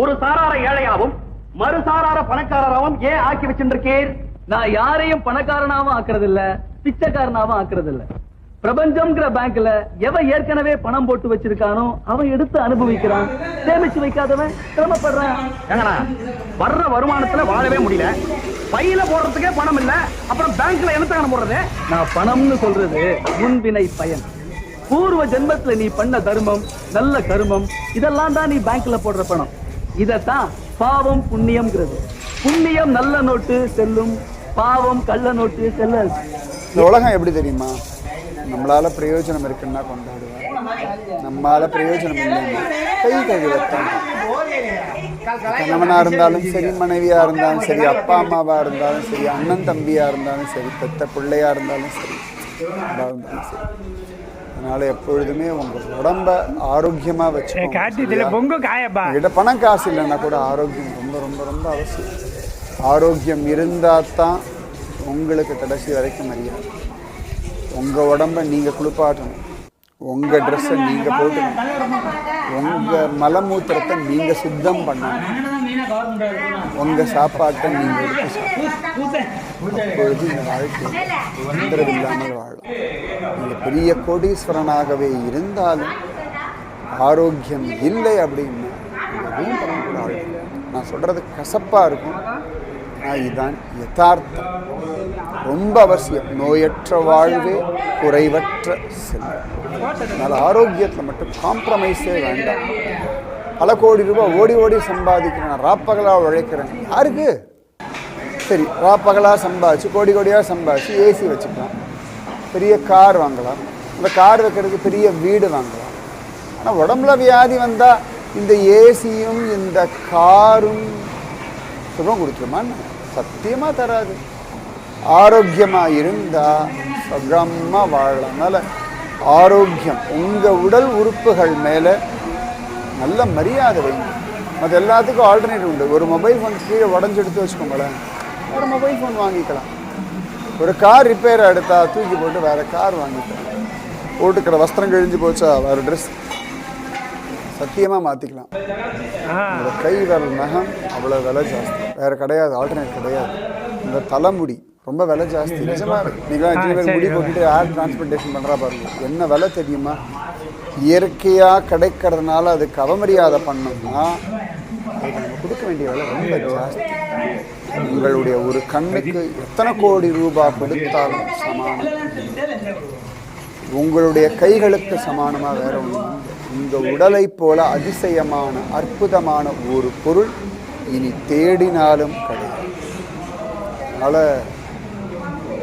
ஒரு சாரார ஏழையாவும் மறுசாரார பணக்காரராவும் ஏன் ஆக்கி வச்சிருக்கீர்? நான் யாரையும் பணக்காரனாவும் ஆக்குறது இல்ல, பிச்சைக்காரனாவும் ஆக்குறது இல்ல. பிரபஞ்சம்ங்கிற பேங்க்ல எவன் ஏற்கனவே பணம் போட்டு வச்சிருக்கானோ அவன் எடுத்து அனுபவிக்கிறான். சேமிச்சு வைக்காதவன் சிரமப்படுறான். வர்ற வருமானத்துல வாழவே முடியல, பையில போடுறதுக்கே பணம் இல்ல, அப்புறம் பேங்க்ல என்னத்த போடுறது? நான் பணம்னு சொல்றது முன்வினை பயன். பூர்வ ஜென்மத்துல நீ பண்ண தர்மம், நல்ல கருமம், இதெல்லாம் தான் நீ பேங்க்ல போடுற பணம். இதத்தான் பாவம் புண்ணியம்ங்கிறது. புண்ணியம் நல்ல நோட்டு செல்லும், பாவம் கள்ள நோட்டு செல்லாது. இந்த உலகம் எப்படி தெரியுமா? நம்மளால பிரயோஜனம் இருக்குன்னா கொண்டாடுவார், நம்மளால பிரயோஜனம் இல்லைன்னா கை கழுவத்தான். கணவனா இருந்தாலும் சரி, மனைவியா இருந்தாலும் சரி, அப்பா அம்மாவா இருந்தாலும் சரி, அண்ணன் தம்பியா இருந்தாலும் சரி, பெத்த பிள்ளையா இருந்தாலும் சரி, இருந்தாலும் சரி. அதனால எப்பொழுதுமே உங்க உடம்ப ஆரோக்கியமா வச்சுக்கோங்க. பணம் காசு இல்லைன்னா கூட ஆரோக்கியம் ரொம்ப ரொம்ப ரொம்ப அவசியம். ஆரோக்கியம் இருந்தா தான் உங்களுக்கு கடைசி வரைக்கும் மரியாதை. உங்க உடம்ப நீங்க குளிப்பாட்டணும், உங்க ட்ரெஸ்ஸை நீங்க போட்டணும், உங்க மலமூத்திரத்தை நீங்க சுத்தம் பண்ணணும், உங்க சாப்பாட்டை நீங்க எடுத்து சாப்பிடணும். அப்பொழுது இந்த வாழ்க்கை தொந்தரவு இல்லாமல் வாழும். நீங்க பெரிய கோடீஸ்வரனாகவே இருந்தாலும் ஆரோக்கியம் இல்லை அப்படின்னா கூட ஆகும். நான் சொல்றது கசப்பா இருக்கும், இதுதான் யதார்த்தம். ரொம்ப அவசியம். நோயற்ற வாழ்வே குறைவற்ற செல்வம். அதனால ஆரோக்கியத்தில் மட்டும் காம்ப்ரமைஸே வேண்டாம். பல கோடி ரூபாய் ஓடி ஓடி சம்பாதிக்கிறேன், ராப்பகலா உழைக்கிறேன், யாருக்கு? சரி, ராப்பகலா சம்பாதிச்சு கோடி கோடியாக சம்பாதிச்சு ஏசி வச்சுக்கலாம், பெரிய கார் வாங்கலாம், அந்த கார் வைக்கிறதுக்கு பெரிய வீடு வாங்கலாம். ஆனால் உடம்புல வியாதி வந்தால் இந்த ஏசியும் இந்த காரும் சுகம் கொடுத்துருமான்னு சத்தியமாக தராது. ஆரோக்கியமாக இருந்தால் சுகமாக வாழலாம். அதனால் ஆரோக்கியம், உங்கள் உடல் உறுப்புகள் மேலே நல்ல மரியாதை வைங்க. அது எல்லாத்துக்கும் ஆல்டர்னேட்டிவ் உண்டு. ஒரு மொபைல் ஃபோன் கீழே உடஞ்சி எடுத்து வச்சுக்கோங்களேன், ஒரு மொபைல் ஃபோன் வாங்கிக்கலாம். ஒரு கார் ரிப்பேர் எடுத்தால் தூக்கி போட்டு வேறு கார் வாங்கிக்கலாம். போட்டுக்கிற வஸ்திரம் கிழிஞ்சு போச்சா வேறு ட்ரெஸ் சத்தியமாக மாற்றிக்கலாம். இந்த கை விரல் நகம் அவ்வளோ விலை ஜாஸ்தி, வேறு கிடையாது, ஆல்டர்னேட் கிடையாது. இந்த தலைமுடி ரொம்ப விலை ஜாஸ்தி. நிஜமாக நீங்கள் முடி போட்டுட்டு ஏர் டிரான்ஸ்போர்ட்டேஷன் பண்ணுறா பாருங்க, என்ன விலை தெரியுமா? இயற்கையாக கிடைக்கிறதுனால அதுக்கு அவமரியாதை பண்ணோம்னா அதுக்கு நம்ம கொடுக்க வேண்டிய விலை ரொம்ப ஜாஸ்தி. உங்களுடைய ஒரு கண்ணுக்கு எத்தனை கோடி ரூபாய் கொடுத்தாலும் சமானம். உங்களுடைய கைகளுக்கு சமானமாக வேற ஒன்று. இந்த உடலை போல அதிசயமான அற்புதமான ஒரு பொருள் இனி தேடினாலும் கிடையாது. அதனால்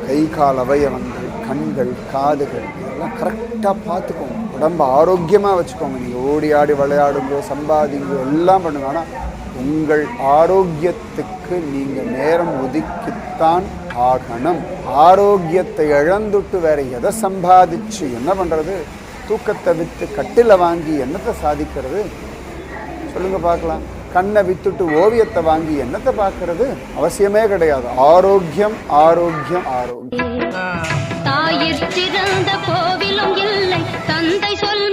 கை கால் அவயவங்கள், கண்கள், காதுகள் இதெல்லாம் கரெக்டாக பார்த்துக்கோங்க. உடம்பை ஆரோக்கியமாக வச்சுக்கோங்க. நீங்கள் ஓடி ஆடி விளையாடுங்க, சம்பாதிங்க, எல்லாம் பண்ணுங்க. ஆனால் உங்கள் ஆரோக்கியத்துக்கு நீங்கள் நேரம் ஒதுக்கித்தான் ஆகணும். ஆரோக்கியத்தை இழந்துட்டு வேற எதை சம்பாதிச்சு என்ன பண்ணுறது? தூக்கத்தை விற்று கட்டில வாங்கி என்னத்தை சாதிக்கிறது? சொல்லுங்க பார்க்கலாம். கண்ணை வித்துட்டு ஓவியத்தை வாங்கி என்னத்தை பார்க்கறது? அவசியமே கிடையாது. ஆரோக்கியம், ஆரோக்கியம், ஆரோக்கியம். தாயிற் சிறந்த கோவிலும் இல்லை, தந்தை சொல்